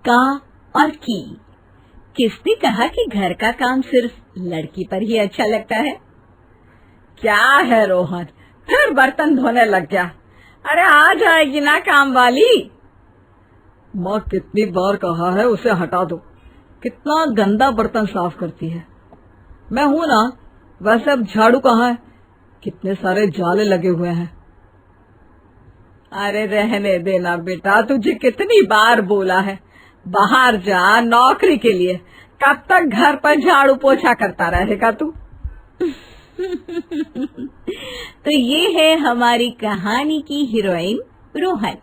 का और की। किसने कहा कि घर का काम सिर्फ लड़की पर ही अच्छा लगता है? क्या है रोहन, फिर बर्तन धोने लग गया? अरे आ जाएगी ना काम वाली। माँ कितनी बार कहा है उसे हटा दो, कितना गंदा बर्तन साफ करती है। मैं हूं ना, वैसे अब झाड़ू कहाँ है? कितने सारे जाले लगे हुए हैं। अरे रहने देना बेटा, तुझे कितनी बार बोला है बाहर जा नौकरी के लिए, कब तक घर पर झाड़ू पोछा करता रहेगा तू? तो ये है हमारी कहानी की हीरोइन रोहन।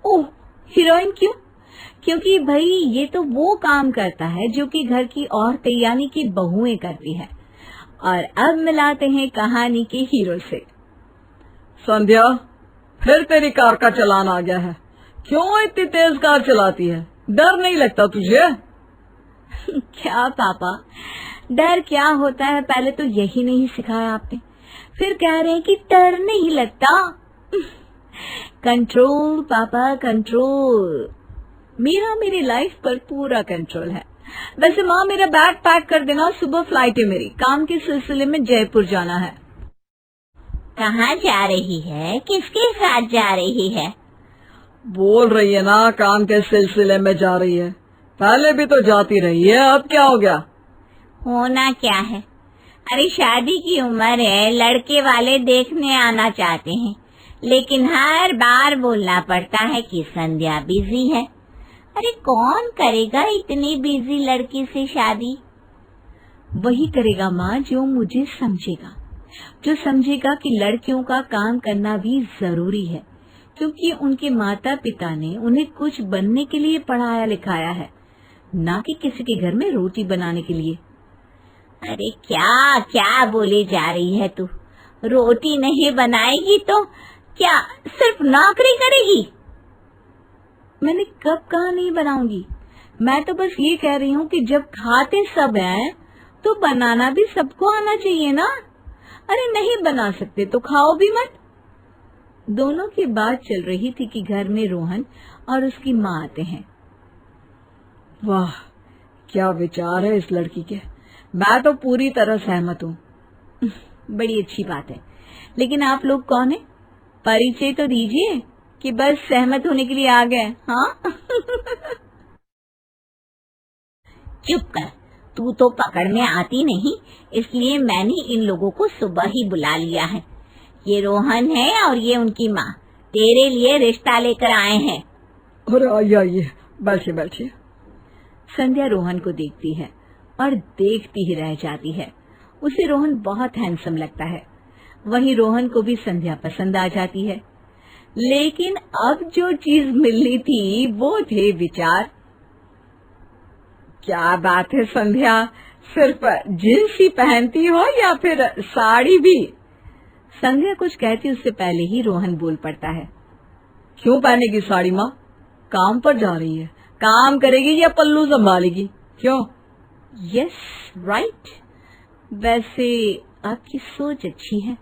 ओह, हीरोइन क्यों? क्योंकि भाई ये तो वो काम करता है जो कि घर की औरतें यानी कि बहुएं करती है। और अब मिलाते हैं कहानी के हीरो से। संध्या, फिर तेरी कार का चलान आ गया है। क्यों इतनी तेज कार चलाती है? डर नहीं लगता तुझे? क्या पापा, डर क्या होता है पहले तो यही नहीं सिखाया आपने, फिर कह रहे हैं कि डर नहीं लगता। कंट्रोल पापा, कंट्रोल। मेरा मेरी लाइफ पर पूरा कंट्रोल है। वैसे माँ, मेरा बैग पैक कर देना, सुबह फ्लाइट है मेरी, काम के सिलसिले में जयपुर जाना है। कहाँ जा रही है? किसके साथ जा रही है? बोल रही है ना काम के सिलसिले में जा रही है। पहले भी तो जाती रही है, अब क्या हो गया? होना क्या है? अरे शादी की उम्र है, लड़के वाले देखने आना चाहते हैं, लेकिन हर बार बोलना पड़ता है कि संध्या बिजी है। अरे कौन करेगा इतनी बिजी लड़की से शादी? वही करेगा माँ जो मुझे समझेगा, जो समझेगा कि लड़कियों का काम करना भी जरूरी है, क्योंकि उनके माता पिता ने उन्हें कुछ बनने के लिए पढ़ाया लिखाया है, ना कि किसी के घर में रोटी बनाने के लिए। अरे क्या क्या बोली जा रही है तू? रोटी नहीं बनाएगी तो क्या सिर्फ नौकरी करेगी? मैंने कब कहा नहीं बनाऊंगी? मैं तो बस ये कह रही हूँ कि जब खाते सब हैं तो बनाना भी सबको आना चाहिए ना। अरे नहीं बना सकते तो खाओ भी मत। दोनों की बात चल रही थी कि घर में रोहन और उसकी माँ आते हैं। वाह, क्या विचार है इस लड़की के। मैं तो पूरी तरह सहमत हूँ। बड़ी अच्छी बात है, लेकिन आप लोग कौन है? परिचय तो दीजिए कि बस सहमत होने के लिए आ गए। हाँ? चुप कर, तू तो पकड़ में आती नहीं, इसलिए मैंने इन लोगों को सुबह ही बुला लिया है। ये रोहन है और ये उनकी माँ तेरे लिए रिश्ता लेकर आए हैं। अरे आइए आइए, बैठिए बैठिए। संध्या रोहन को देखती है और देखती ही रह जाती है। उसे रोहन बहुत हैंडसम लगता है। वहीं रोहन को भी संध्या पसंद आ जाती है। लेकिन अब जो चीज मिलनी थी वो थे विचार। क्या बात है संध्या, सिर्फ जींस ही पहनती हो या फिर साड़ी भी? संध्या कुछ कहती उससे पहले ही रोहन बोल पड़ता है। क्यों पहनेगी साड़ी माँ? काम पर जा रही है, काम करेगी या पल्लू संभालेगी? क्यों? यस राइट, वैसे आपकी सोच अच्छी है।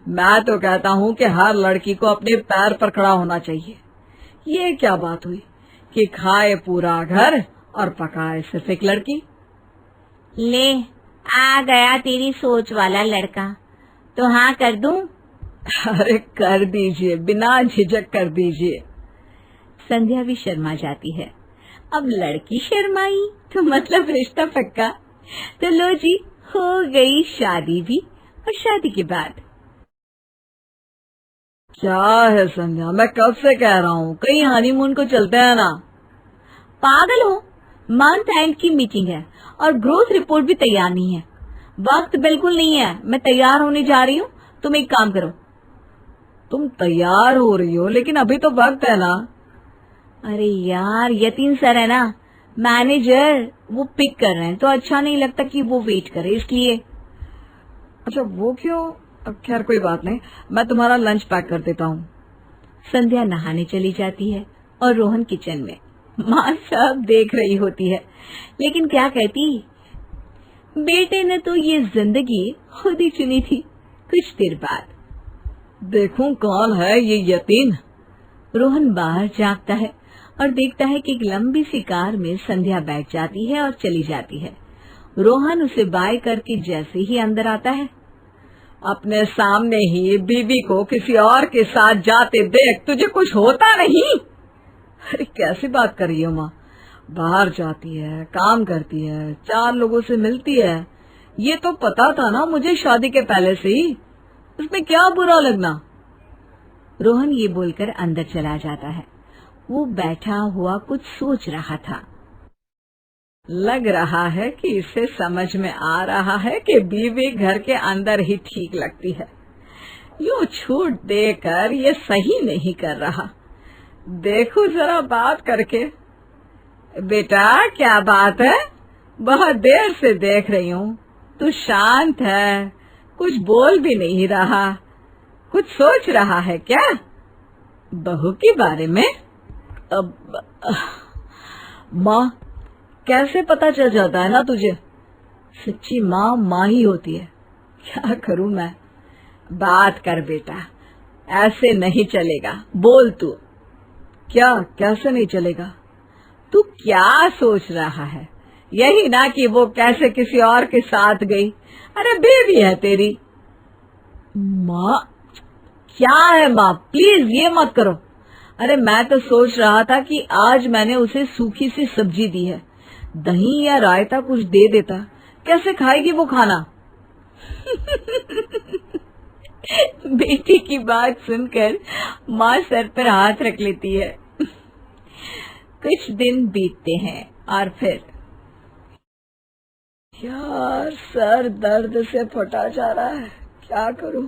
मैं तो कहता हूँ कि हर लड़की को अपने पैर पर खड़ा होना चाहिए। ये क्या बात हुई कि खाए पूरा घर और पकाए सिर्फ एक लड़की? ले आ गया तेरी सोच वाला लड़का, तो हाँ कर दूं? अरे कर दीजिए, बिना झिझक कर दीजिए। संध्या भी शर्मा जाती है। अब लड़की शर्माई तो मतलब रिश्ता पक्का। तो लो जी, हो गई शादी भी, और शादी के बाद क्या है संध्या, मैं कब से कह रहा हूँ कहीं हनीमून को चलते हैं ना। पागल हो? मंथ एंड की मीटिंग है और ग्रोथ रिपोर्ट भी तैयार नहीं है। वक्त बिल्कुल नहीं है, मैं तैयार होने जा रही हूँ। तुम एक काम करो। तुम तैयार हो रही हो लेकिन अभी तो वक्त है ना। अरे यार, यतीन सर है ना मैनेजर, वो पिक कर रहे हैं, तो अच्छा नहीं लगता कि वो वेट करे, इसलिए। अच्छा वो क्यों? अब खैर कोई बात नहीं, मैं तुम्हारा लंच पैक कर देता हूँ। संध्या नहाने चली जाती है और रोहन किचन में। माँ सब देख रही होती है, लेकिन क्या कहती? बेटे ने तो ये जिंदगी खुद ही चुनी थी। कुछ देर बाद देखूं कौन है ये यतीन। रोहन बाहर झांकता है और देखता है कि एक लंबी सी कार में संध्या बैठ जाती है और चली जाती है। रोहन उसे बाय करके जैसे ही अंदर आता है, अपने सामने ही बीवी को किसी और के साथ जाते देख तुझे कुछ होता नहीं? अरे कैसी बात कर रही हो माँ? बाहर जाती है, काम करती है, 4 लोगों से मिलती है, ये तो पता था ना मुझे शादी के पहले से ही, इसमें क्या बुरा लगना। रोहन ये बोलकर अंदर चला जाता है। वो बैठा हुआ कुछ सोच रहा था। लग रहा है कि इसे समझ में आ रहा है कि बीवी घर के अंदर ही ठीक लगती है। यूं छूट देकर ये सही नहीं कर रहा। देखो जरा बात करके। बेटा क्या बात है? बहुत देर से देख रही हूँ, तू शांत है, कुछ बोल भी नहीं रहा। कुछ सोच रहा है क्या बहू के बारे में? माँ, कैसे पता चल जाता है ना तुझे? सच्ची माँ माँ ही होती है। क्या करूं मैं? बात कर बेटा, ऐसे नहीं चलेगा। बोल तू। क्या? कैसे नहीं चलेगा? तू क्या सोच रहा है? यही ना कि वो कैसे किसी और के साथ गई। अरे बेबी है तेरी। माँ क्या है माँ, प्लीज ये मत करो। अरे मैं तो सोच रहा था कि आज मैंने उसे सूखी सी सब्जी दी है, दही या रायता कुछ दे देता, कैसे खाएगी वो खाना? बेटी की बात सुनकर माँ सर पर हाथ रख लेती है। कुछ दिन बीतते हैं और फिर यार सर दर्द से फटा जा रहा है, क्या करूं?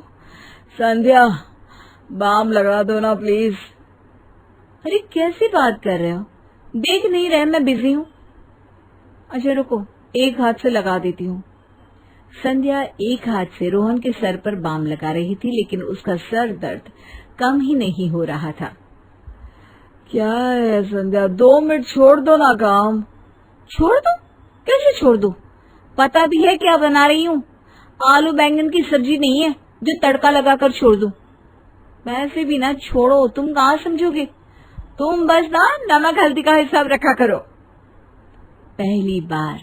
संध्या बाम लगा दो ना प्लीज। अरे कैसी बात कर रहे हो? देख नहीं रहे मैं बिजी हूँ। अच्छा रुको, एक हाथ से लगा देती हूँ। संध्या एक हाथ से रोहन के सर पर बाम लगा रही थी, लेकिन उसका सर दर्द कम ही नहीं हो रहा था। क्या है संध्या, 2 मिनट छोड़ दो ना काम। छोड़ दो? कैसे छोड़ दो? पता भी है क्या बना रही हूँ। आलू बैंगन की सब्जी नहीं है जो तड़का लगाकर छोड़ दूं। वैसे भी ना छोड़ो, तुम कहाँ समझोगे। तुम बस ना नमक हल्दी का हिसाब रखा करो। पहली बार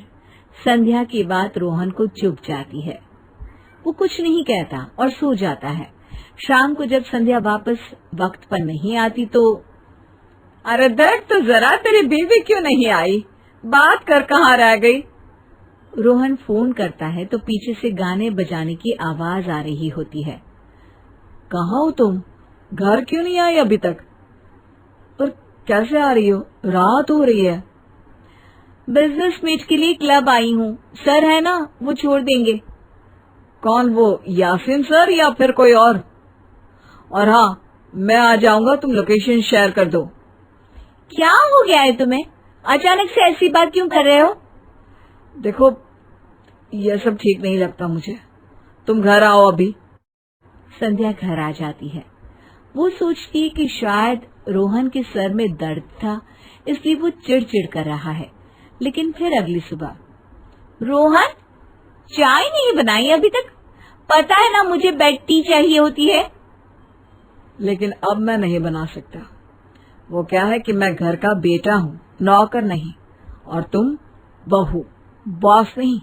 संध्या की बात रोहन को चुभ जाती है। वो कुछ नहीं कहता और सो जाता है। शाम को जब संध्या वापस वक्त पर नहीं आती तो अरे देख तो जरा, तेरी बीवी क्यों नहीं आई? बात कर, कहाँ रह गई? रोहन फोन करता है तो पीछे से गाने बजाने की आवाज आ रही होती है। कहाँ हो तुम? घर क्यों नहीं आई अभी तक? पर कैसे आ रही हो? रात हो रही है। बिजनेस मीट के लिए क्लब आई हूँ, सर है ना वो छोड़ देंगे। कौन, वो यासीन सर या फिर कोई और? और हाँ, मैं आ जाऊंगा, तुम लोकेशन शेयर कर दो। क्या हो गया है तुम्हें? अचानक से ऐसी बात क्यों कर रहे हो? देखो ये सब ठीक नहीं लगता मुझे, तुम घर आओ अभी। संध्या घर आ जाती है। वो सोचती है कि शायद रोहन के सर में दर्द था, इसलिए वो चिड़चिड़ कर रहा है। लेकिन फिर अगली सुबह, रोहन चाय नहीं बनाई अभी तक? पता है ना मुझे बेड टी चाहिए होती है। लेकिन अब मैं नहीं बना सकता। वो क्या है कि मैं घर का बेटा हूँ, नौकर नहीं, और तुम बहू, बॉस नहीं।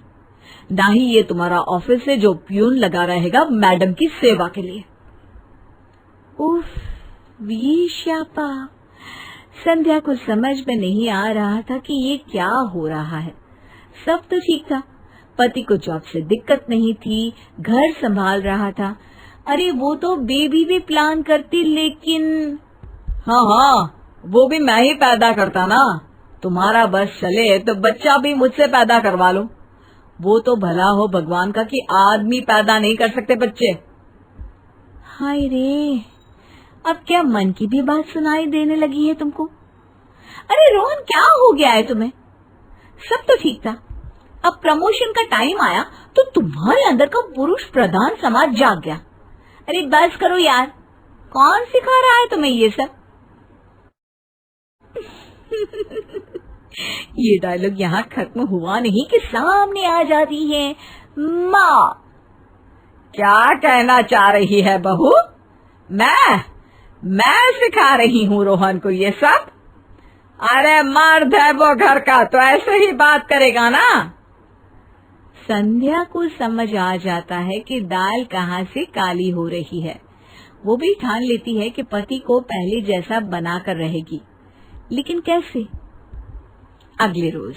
ना ही ये तुम्हारा ऑफिस है जो प्यून लगा रहेगा मैडम की सेवा के लिए। उफ, ये शापा। संध्या को समझ में नहीं आ रहा था कि ये क्या हो रहा है। सब तो ठीक था, पति को जॉब से दिक्कत नहीं थी, घर संभाल रहा था। अरे वो तो बेबी भी प्लान करती, लेकिन हाँ, वो भी मैं ही पैदा करता ना। तुम्हारा बस चले तो बच्चा भी मुझसे पैदा करवा लो। वो तो भला हो भगवान का कि आदमी पैदा नहीं कर सकते बच्चे। हाय रे, अब क्या मन की भी बात सुनाई देने लगी है तुमको? अरे रोहन क्या हो गया है तुम्हें? सब तो ठीक था, अब प्रमोशन का टाइम आया तो तुम्हारे अंदर का पुरुष प्रधान समाज जाग गया। अरे बस करो यार, कौन सिखा रहा है तुम्हें ये सब? ये डायलॉग यहाँ खत्म हुआ नहीं कि सामने आ जाती है माँ। क्या कहना चाह रही है बहू? मैं सिखा रही हूँ रोहन को ये सब? अरे मर्द है वो घर का, तो ऐसे ही बात करेगा ना। संध्या को समझ आ जाता है कि दाल कहाँ से काली हो रही है। वो भी ठान लेती है कि पति को पहले जैसा बनाकर रहेगी, लेकिन कैसे? अगले रोज,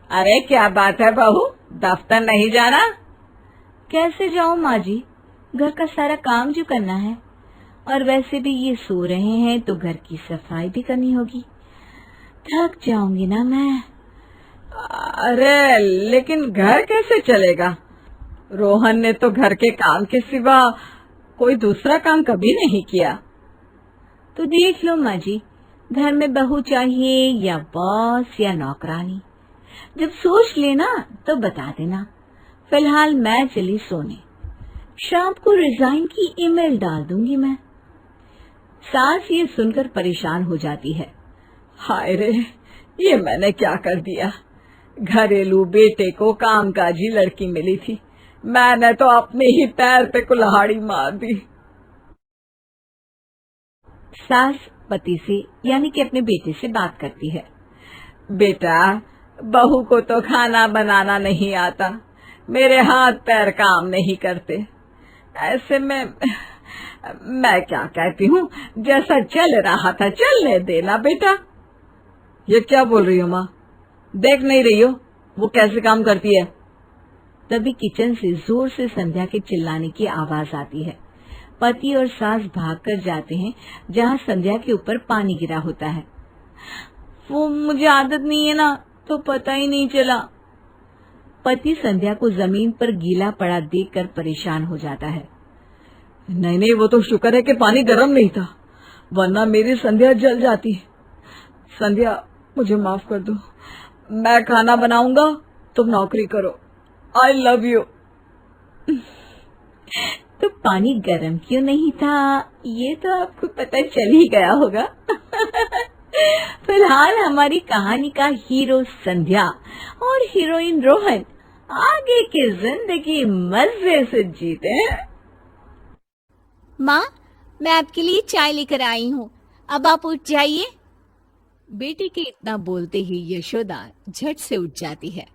अरे क्या बात है बहू, दफ्तर नहीं जाना? कैसे जाऊं माँ जी, घर का सारा काम जो करना है, और वैसे भी ये सो रहे हैं तो घर की सफाई भी करनी होगी। थक जाऊंगी ना मैं। अरे लेकिन घर कैसे चलेगा? रोहन ने तो घर के काम के सिवा कोई दूसरा काम कभी नहीं किया। तो देख लो माँ जी, घर में बहू चाहिए या बॉस या नौकरानी? जब सोच लेना तो बता देना। फिलहाल मैं चली सोने, शाम को रिजाइन की ईमेल डाल दूंगी मैं। सास ये सुनकर परेशान हो जाती है। हाय रे, ये मैंने क्या कर दिया। घरेलू बेटे को कामकाजी लड़की मिली थी, मैंने तो अपने ही पैर पे कुल्हाड़ी मार दी। सास पति से यानी कि अपने बेटे से बात करती है। बेटा, बहू को तो खाना बनाना नहीं आता, मेरे हाथ पैर काम नहीं करते। ऐसे में मैं क्या कहती हूँ, जैसा चल रहा था चलने देना बेटा। ये क्या बोल रही हो माँ? देख नहीं रही हो वो कैसे काम करती है? तभी किचन से जोर से संध्या के चिल्लाने की आवाज आती है। पति और सास भागकर जाते हैं जहाँ संध्या के ऊपर पानी गिरा होता है। वो मुझे आदत नहीं है ना, तो पता ही नहीं चला। पति संध्या को जमीन पर गीला पड़ा देखकर परेशान हो जाता है। नहीं नहीं, वो तो शुक्र है कि पानी गर्म नहीं था, वरना मेरी संध्या जल जाती। संध्या मुझे माफ कर दो, मैं खाना बनाऊंगा, तुम नौकरी करो। I love you. तो पानी गर्म क्यों नहीं था, ये तो आपको पता चल ही गया होगा। फिलहाल हमारी कहानी का हीरो संध्या और हीरोइन रोहन आगे की जिंदगी मजे से जीते हैं। माँ, मैं आपके लिए चाय लेकर आई हूँ, अब आप उठ जाइए। बेटे के इतना बोलते ही यशोदा झट से उठ जाती है।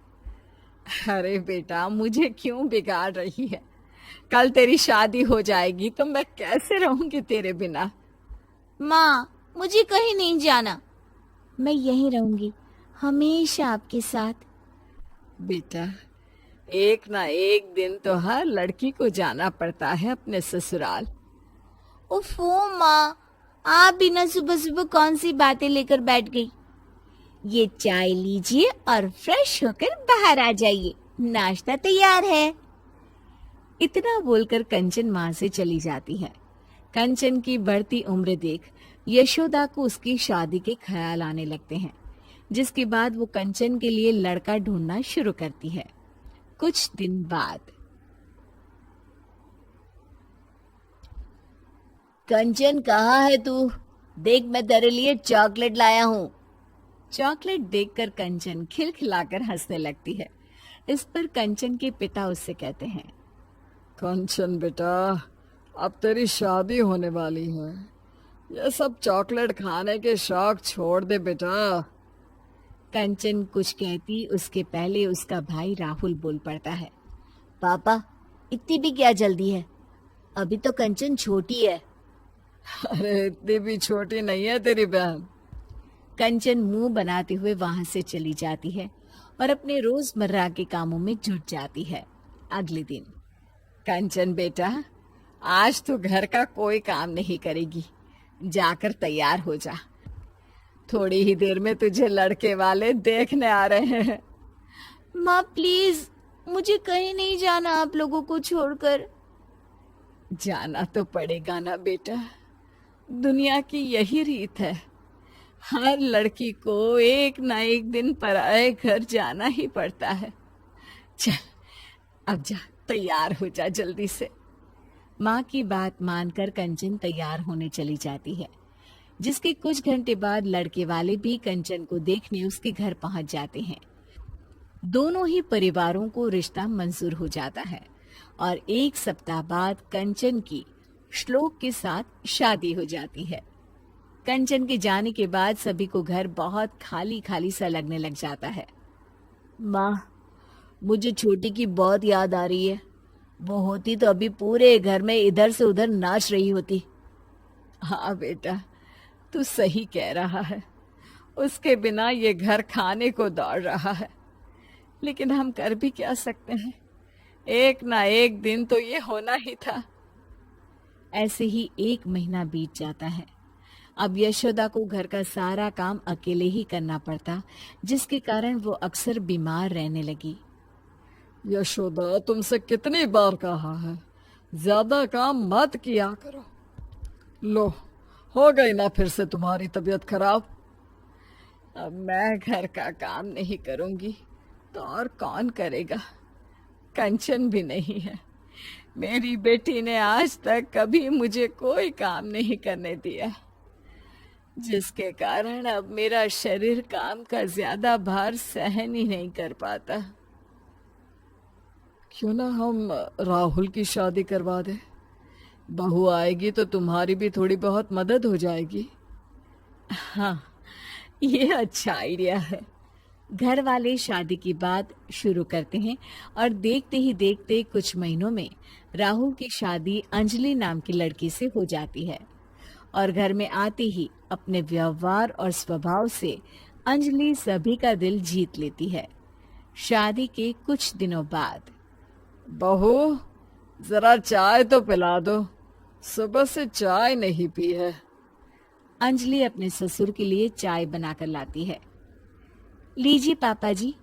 अरे बेटा, मुझे क्यों बिगाड़ रही है? कल तेरी शादी हो जाएगी तो मैं कैसे रहूंगी तेरे बिना? माँ, मुझे कहीं नहीं जाना, मैं यहीं रहूंगी हमेशा आपके साथ। बेटा, एक ना एक दिन तो हर लड़की को जाना पड़ता है अपने ससुराल। ओफो माँ, आप बिना सुबह सुबह कौन सी बातें लेकर बैठ गई। ये चाय लीजिए और फ्रेश होकर बाहर आ जाइए, नाश्ता तैयार है। इतना बोलकर कंचन माँ से चली जाती है। कंचन की बढ़ती उम्र देख यशोदा को उसकी शादी के ख्याल आने लगते हैं, जिसके बाद वो कंचन के लिए लड़का ढूंढना शुरू करती है। कुछ दिन बाद, कंचन कहाँ है तू? देख, मैं तेरे लिए चॉकलेट लाया हूँ। चॉकलेट देखकर कंचन खिलखिलाकर हंसने लगती है। इस पर कंचन के पिता उससे कहते हैं, कंचन बेटा, अब तेरी शादी होने वाली है, ये सब चॉकलेट खाने के शौक छोड़ दे बेटा। कंचन कुछ कहती उसके पहले उसका भाई राहुल बोल पड़ता है। पापा, इतनी भी क्या जल्दी है, अभी तो कंचन छोटी है। अरे इतनी भी छोटी नहीं है तेरी बहन। कंचन मुंह बनाते हुए वहां से चली जाती है और अपने रोजमर्रा के कामों में जुट जाती है। अगले दिन, कंचन बेटा, आज तो घर का कोई काम नहीं करेगी, जाकर तैयार हो जा, थोड़ी ही देर में तुझे लड़के वाले देखने आ रहे हैं। माँ प्लीज, मुझे कहीं नहीं जाना आप लोगों को छोड़कर। जाना तो पड़ेगा ना बेटा, दुनिया की यही रीत है, हर लड़की को एक ना एक दिन पराए घर जाना ही पड़ता है। चल अब जा, तैयार हो जा जल्दी से। माँ की बात मानकर कंचन तैयार होने चली जाती है, जिसके कुछ घंटे बाद लड़के वाले भी कंचन को देखने उसके घर पहुंच जाते हैं। दोनों ही परिवारों को रिश्ता मंजूर हो जाता है और एक सप्ताह बाद कंचन की श्लोक के साथ शादी हो जाती है। कंचन के जाने के बाद सभी को घर बहुत खाली खाली सा लगने लग जाता है। माँ, मुझे छोटी की बहुत याद आ रही है। वो होती तो अभी पूरे घर में इधर से उधर नाच रही होती। हाँ बेटा, तू सही कह रहा है। उसके बिना ये घर खाने को दौड़ रहा है, लेकिन हम कर भी क्या सकते हैं। एक ना एक दिन तो ये होना ही था। ऐसे ही 1 महीना बीत जाता है। अब यशोदा को घर का सारा काम अकेले ही करना पड़ता, जिसके कारण वो अक्सर बीमार रहने लगी। यशोदा, तुमसे कितनी बार कहा है, ज्यादा काम मत किया करो। लो, हो गई ना फिर से तुम्हारी तबीयत खराब। अब मैं घर का काम नहीं करूंगी तो और कौन करेगा? कंचन भी नहीं है। मेरी बेटी ने आज तक कभी मुझे कोई काम नहीं करने दिया, जिसके कारण अब मेरा शरीर काम का ज्यादा भार सहन ही नहीं कर पाता। क्यों ना हम राहुल की शादी करवा दें? बहू आएगी तो तुम्हारी भी थोड़ी बहुत मदद हो जाएगी। हाँ, ये अच्छा आइडिया है। घर वाले शादी की बात शुरू करते हैं और देखते ही देखते कुछ महीनों में राहुल की शादी अंजलि नाम की लड़की से हो जाती है। और घर में आते ही अपने व्यवहार और स्वभाव से अंजलि सभी का दिल जीत लेती है। शादी के कुछ दिनों बाद, बहू, जरा चाय तो पिला दो, सुबह से चाय नहीं पी है। अंजलि अपने ससुर के लिए चाय बनाकर लाती है। लीजिए पापा जी,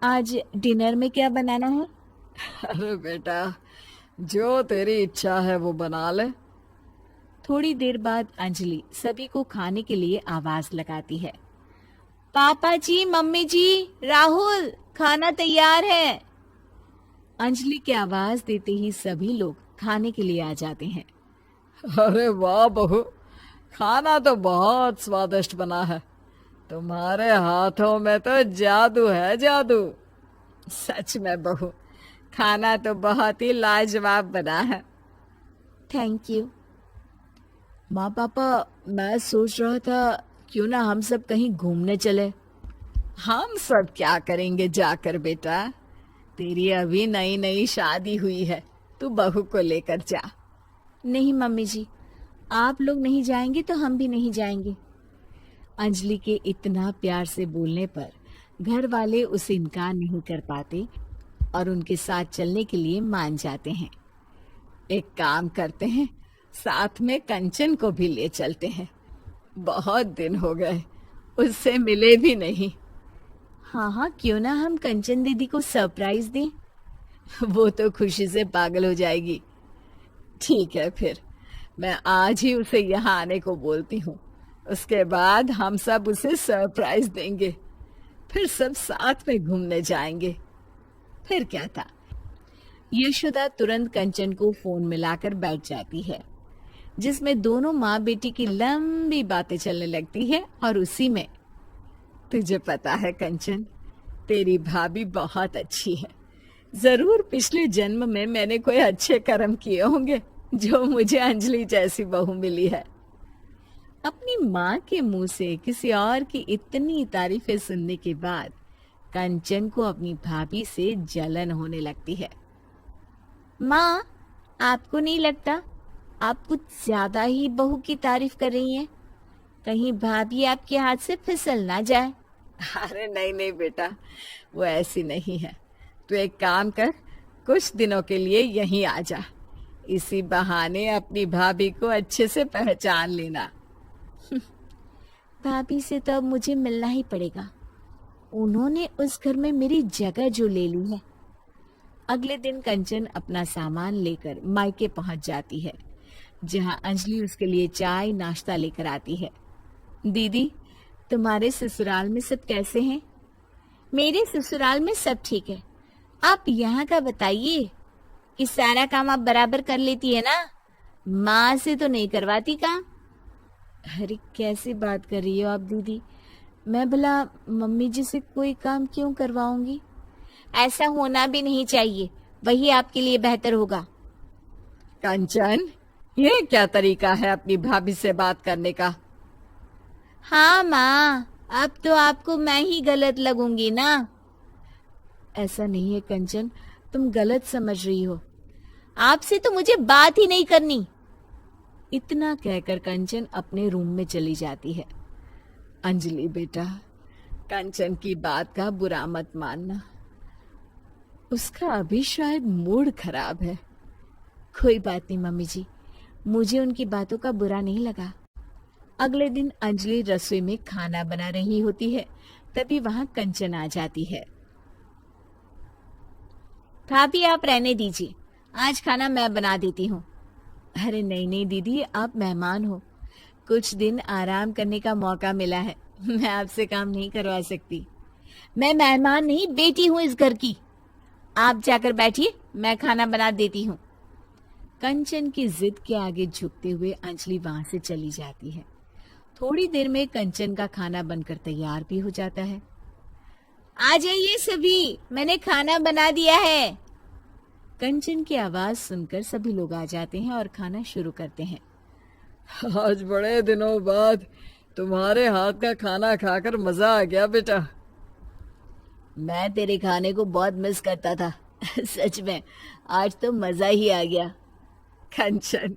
आज डिनर में क्या बनाना है? अरे बेटा, जो तेरी इच्छा है वो बना ले। थोड़ी देर बाद अंजलि सभी को खाने के लिए आवाज लगाती है। पापा जी, मम्मी जी, राहुल, खाना तैयार है। अंजलि की आवाज देते ही सभी लोग खाने के लिए आ जाते हैं। अरे वाह बहू, खाना तो बहुत स्वादिष्ट बना है। तुम्हारे हाथों में तो जादू है, जादू। सच में बहू, खाना तो बहुत ही लाजवाब बना है। Thank you. माँ पापा, मैं सोच रहा था क्यों ना हम सब कहीं घूमने चले। हम सब क्या करेंगे जाकर बेटा? तेरी अभी नई नई शादी हुई है, तू बहू को लेकर जा। नहीं मम्मी जी, आप लोग नहीं जाएंगे तो हम भी नहीं जाएंगे। अंजलि के इतना प्यार से बोलने पर घर वाले उसे इनकार नहीं कर पाते और उनके साथ चलने के लिए मान जाते हैं। एक काम करते हैं, साथ में कंचन को भी ले चलते हैं। बहुत दिन हो गए, उससे मिले भी नहीं। हाँ हाँ, क्यों ना हम कंचन दीदी को सरप्राइज दें। वो तो खुशी से पागल हो जाएगी। ठीक है, फिर मैं आज ही उसे यहाँ आने को बोलती हूँ। उसके बाद हम सब उसे सरप्राइज देंगे, फिर सब साथ में घूमने जाएंगे। फिर क्या था। यशोदा तुरंत कंचन को फोन मिलाकर बैठ जाती है, जिसमें दोनों माँ बेटी की लंबी बातें चलने लगती है। और उसी में, तुझे पता है कंचन, तेरी भाभी बहुत अच्छी है। जरूर पिछले जन्म में मैंने कोई अच्छे कर्म किए होंगे जो मुझे अंजलि जैसी बहू मिली है। अपनी माँ के मुंह से किसी और की इतनी तारीफें सुनने के बाद कंचन को अपनी भाभी से जलन होने लगती है। माँ, आपको नहीं लगता आप कुछ ज्यादा ही बहू की तारीफ कर रही हैं? कहीं भाभी आपके हाथ से फिसल ना जाए। अरे नहीं नहीं बेटा, वो ऐसी नहीं है। तू एक काम कर, कुछ दिनों के लिए यहीं आ जा। इसी बहाने अपनी भाभी को अच्छे से पहचान लेना। भाभी से तो अब मुझे मिलना ही पड़ेगा। उन्होंने उस घर में मेरी जगह जो ले ली है। अगले दिन कंचन अपना सामान लेकर मायके पहुंच जाती है, जहां अंजलि उसके लिए चाय नाश्ता लेकर आती है। दीदी, तुम्हारे ससुराल में सब कैसे हैं? मेरे ससुराल में सब ठीक है। आप यहाँ का बताइए कि सारा काम आप बराबर कर लेती है ना? माँ से तो नहीं करवाती काम? अरे कैसी बात कर रही हो आप दीदी? मैं भला मम्मी जी से कोई काम क्यों करवाऊंगी? ऐसा होना भी नहीं चाहिए, वही आपके लिए बेहतर होगा। कंचन, ये क्या तरीका है अपनी भाभी से बात करने का? हाँ माँ, अब तो आपको मैं ही गलत लगूंगी ना। ऐसा नहीं है कंचन, तुम गलत समझ रही हो। आपसे तो मुझे बात ही नहीं करनी। इतना कहकर कंचन अपने रूम में चली जाती है। अंजलि बेटा, कंचन की बात का बुरा मत मानना, उसका अभी शायद मूड खराब है। कोई बात नहीं मम्मी जी, मुझे उनकी बातों का बुरा नहीं लगा। अगले दिन अंजलि रसोई में खाना बना रही होती है, तभी वहां कंचन आ जाती है। भाभी आप रहने दीजिए, आज खाना मैं बना देती हूँ। अरे नहीं नहीं दीदी, आप मेहमान हो, कुछ दिन आराम करने का मौका मिला है, मैं आपसे काम नहीं करवा सकती। मैं मेहमान नहीं, बेटी हूँ इस घर की। आप जाकर बैठिए, मैं खाना बना देती हूँ। कंचन की जिद के आगे झुकते हुए अंजलि वहां से चली जाती है। थोड़ी देर में कंचन का खाना बनकर तैयार भी हो जाता है। आ जाइए सभी, मैंने खाना बना दिया है। कंचन की आवाज सुनकर सभी लोग आ जाते हैं और खाना शुरू करते हैं। आज बड़े दिनों बाद तुम्हारे हाथ का खाना खाकर मजा आ गया बेटा। मैं तेरे खाने को बहुत मिस करता था। सच में आज तो मजा ही आ गया। कंचन,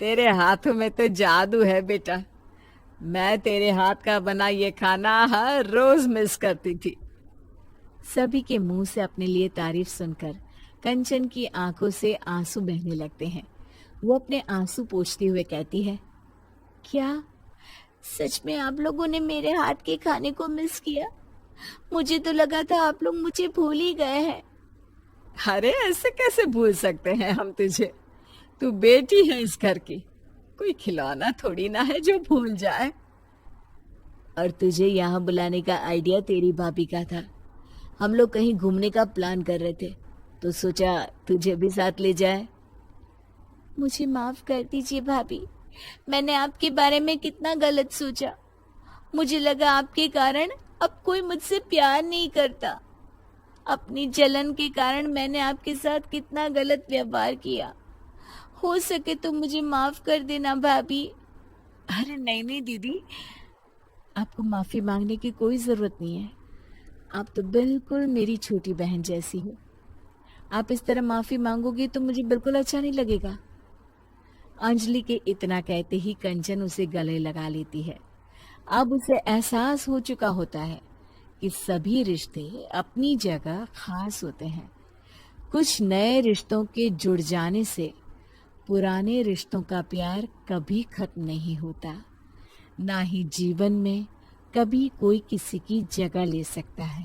तेरे हाथों में तो जादू है बेटा, मैं तेरे हाथ का बना ये खाना हर रोज मिस करती थी। सभी के मुंह से अपने लिए तारीफ सुनकर कंचन की आंखों से आंसू बहने लगते हैं। वो अपने आंसू पोंछते हुए कहती है, क्या सच में आप लोगों ने मेरे हाथ के खाने को मिस किया? मुझे तो लगा था आप लोग मुझे भूल ही गए हैं। अरे ऐसे कैसे भूल सकते हैं हम तुझे, तू बेटी है इस घर की, कोई खिलौना थोड़ी ना है जो भूल जाए। और तुझे यहाँ बुलाने का आइडिया तेरी भाभी का था। हम लोग कहीं घूमने का प्लान कर रहे थे, तो सोचा तुझे भी साथ ले जाए। मुझे माफ कर दीजिए भाभी, मैंने आपके बारे में कितना गलत सोचा। मुझे लगा आपके कारण अब कोई मुझसे प्यार नहीं करता। अपनी जलन के कारण मैंने आपके साथ कितना गलत व्यवहार किया। हो सके तो मुझे माफ कर देना भाभी। अरे नहीं नहीं दीदी, आपको माफी मांगने की कोई जरूरत नहीं है, आप तो बिल्कुल मेरी छोटी बहन जैसी हो। आप इस तरह माफी मांगोगी तो मुझे बिल्कुल अच्छा नहीं लगेगा। अंजलि के इतना कहते ही कंचन उसे गले लगा लेती है। अब उसे एहसास हो चुका होता है कि सभी रिश्ते अपनी जगह खास होते हैं। कुछ नए रिश्तों के जुड़ जाने से पुराने रिश्तों का प्यार कभी खत्म नहीं होता, ना ही जीवन में कभी कोई किसी की जगह ले सकता है।